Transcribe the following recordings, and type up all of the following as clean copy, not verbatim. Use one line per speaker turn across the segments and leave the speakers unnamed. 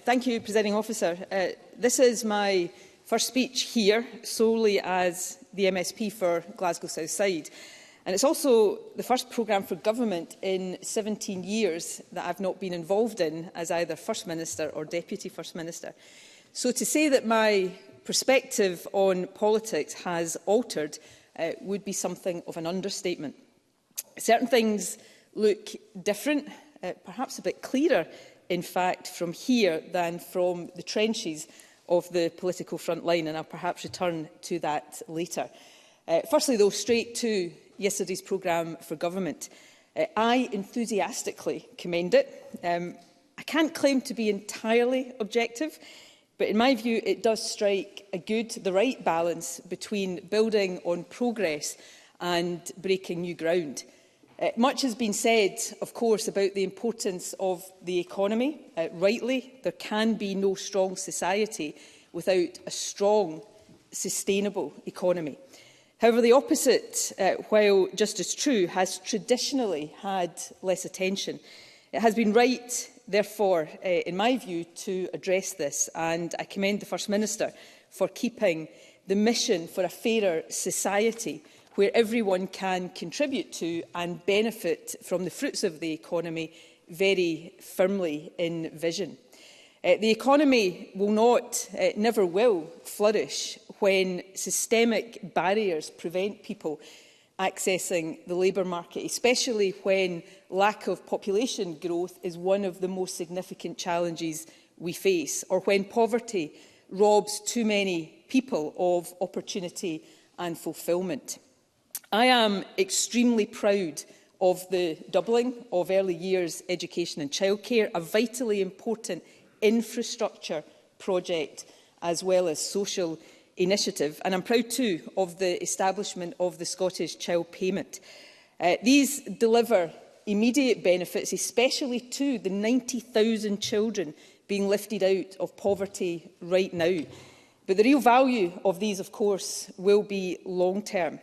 Thank you, Presiding Officer. This is my first speech here solely as the MSP for Glasgow South Side. And it's also the first programme for government in 17 years that I've not been involved in as either First Minister or Deputy First Minister. So to say that my perspective on politics has altered would be something of an understatement. Certain things look different, perhaps a bit clearer, in fact, from here than from the trenches of the political front line, and I'll perhaps return to that later. Firstly, though, straight to yesterday's programme for government. I enthusiastically commend it. I can't claim to be entirely objective, but in my view it does strike the right balance between building on progress and breaking new ground. Much has been said, of course, about the importance of the economy. Rightly, there can be no strong society without a strong, sustainable economy. However, the opposite, while just as true, has traditionally had less attention. It has been right, therefore, in my view, to address this, and I commend the First Minister for keeping the mission for a fairer society where everyone can contribute to and benefit from the fruits of the economy very firmly in vision. The economy will not, never will, flourish when systemic barriers prevent people accessing the labour market, especially when lack of population growth is one of the most significant challenges we face, or when poverty robs too many people of opportunity and fulfilment. I am extremely proud of the doubling of early years education and childcare, a vitally important infrastructure project as well as social initiative, and I'm proud too of the establishment of the Scottish Child Payment. These deliver immediate benefits, especially to the 90,000 children being lifted out of poverty right now. But the real value of these, of course, will be long-term.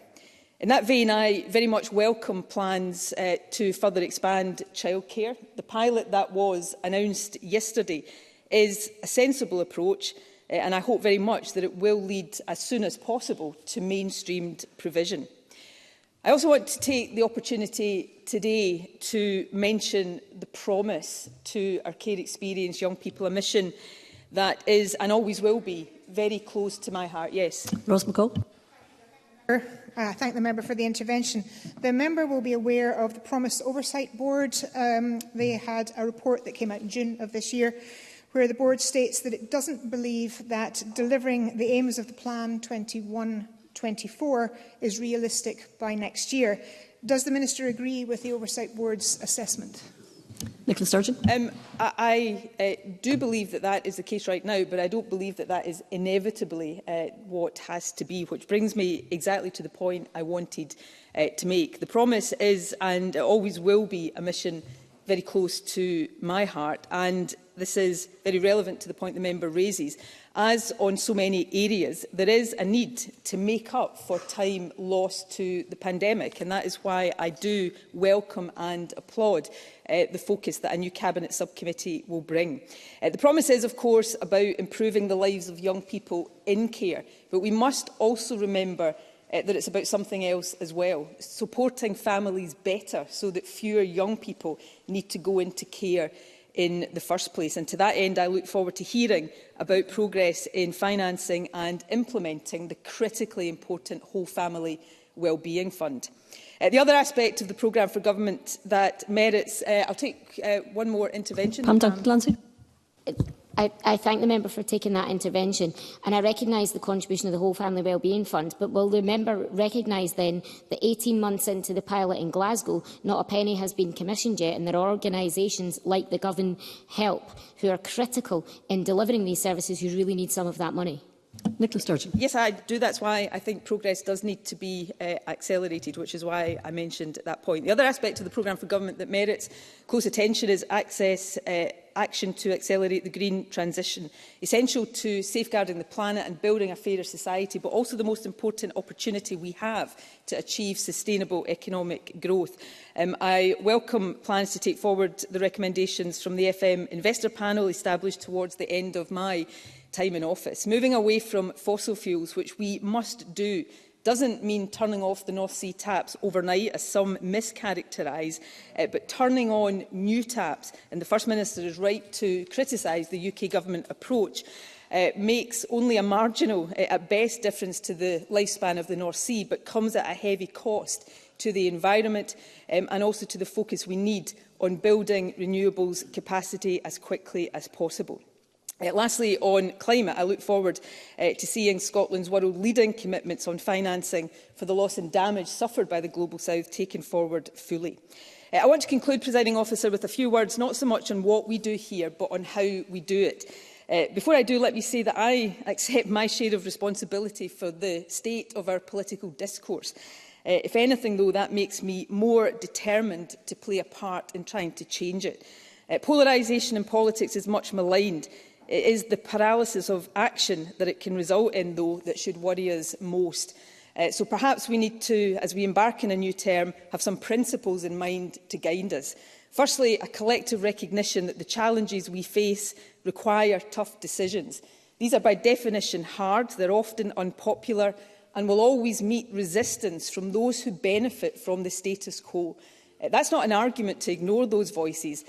In that vein, I very much welcome plans to further expand childcare. The pilot that was announced yesterday is a sensible approach, and I hope very much that it will lead as soon as possible to mainstreamed provision. I also want to take the opportunity today to mention the promise to our care experienced young people, a mission that is and always will be very close to my heart. Yes.
Ross McCall.
I thank the member for the intervention. The member will be aware of the Promise Oversight Board. They had a report that came out in June of this year, where the board states that it doesn't believe that delivering the aims of the Plan 21-24 is realistic by next year. Does the Minister agree with the Oversight Board's assessment?
Nicola Sturgeon.
I do believe that that is the case right now, but I don't believe that that is inevitably what has to be, which brings me exactly to the point I wanted to make. The promise is and always will be a mission very close to my heart, and this is very relevant to the point the member raises. As on so many areas, there is a need to make up for time lost to the pandemic, and that is why I do welcome and applaud the focus that a new Cabinet subcommittee will bring. The promise is, of course, about improving the lives of young people in care, but we must also remember that it's about something else as well, supporting families better so that fewer young people need to go into care in the first place. And to that end, I look forward to hearing about progress in financing and implementing the critically important Whole Family Wellbeing Fund. The other aspect of the programme for government that merits... I'll take one more intervention.
Pam Clancy.
I thank the member for taking that intervention, and I recognise the contribution of the Whole Family Wellbeing Fund, but will the member recognise then that 18 months into the pilot in Glasgow, not a penny has been commissioned yet, and there are organisations like the Govan Help who are critical in delivering these services who really need some of that money?
Nicola Sturgeon.
Yes, I do. That's why I think progress does need to be accelerated, which is why I mentioned that point. The other aspect of the programme for government that merits close attention is access action to accelerate the green transition, essential to safeguarding the planet and building a fairer society, but also the most important opportunity we have to achieve sustainable economic growth. I welcome plans to take forward the recommendations from the FM Investor Panel established towards the end of my time in office. Moving away from fossil fuels, which we must do, doesn't mean turning off the North Sea taps overnight, as some mischaracterise, but turning on new taps. And the First Minister is right to criticise the UK Government approach. Makes only a marginal, at best, difference to the lifespan of the North Sea, but comes at a heavy cost to the environment and also to the focus we need on building renewables capacity as quickly as possible. Lastly, on climate, I look forward to seeing Scotland's world-leading commitments on financing for the loss and damage suffered by the Global South taken forward fully. I want to conclude, Presiding Officer, with a few words, not so much on what we do here, but on how we do it. Before I do, let me say that I accept my share of responsibility for the state of our political discourse. If anything, though, that makes me more determined to play a part in trying to change it. Polarisation in politics is much maligned. It is the paralysis of action that it can result in, though, that should worry us most. So perhaps we need to, as we embark on a new term, have some principles in mind to guide us. Firstly, a collective recognition that the challenges we face require tough decisions. These are by definition hard, they're often unpopular, and will always meet resistance from those who benefit from the status quo. That's not an argument to ignore those voices,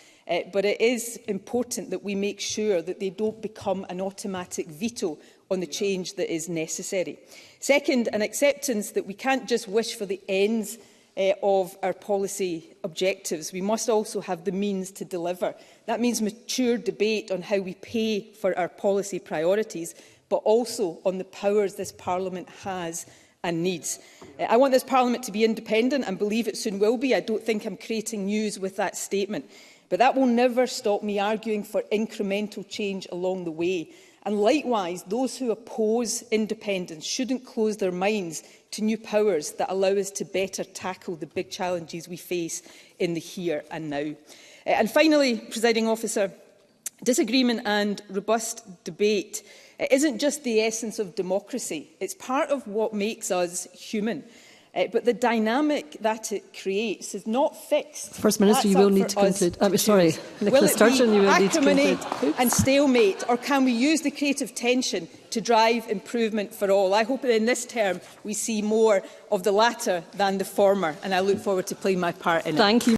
but it is important that we make sure that they don't become an automatic veto on the change that is necessary. Second, an acceptance that we can't just wish for the ends of our policy objectives. We must also have the means to deliver. That means mature debate on how we pay for our policy priorities, but also on the powers this Parliament has and needs. I want this Parliament to be independent and believe it soon will be. I don't think I'm creating news with that statement. But that will never stop me arguing for incremental change along the way. And likewise, those who oppose independence shouldn't close their minds to new powers that allow us to better tackle the big challenges we face in the here and now. And finally, Presiding Officer, disagreement and robust debate isn't just the essence of democracy. It's part of what makes us human. But the dynamic that it creates is not fixed.
First Minister, you will need to conclude. Sorry, Nicola Sturgeon, you will need to conclude.
And stalemate, or can we use the creative tension to drive improvement for all? I hope that in this term we see more of the latter than the former, and I look forward to playing my part in it.
Thank you.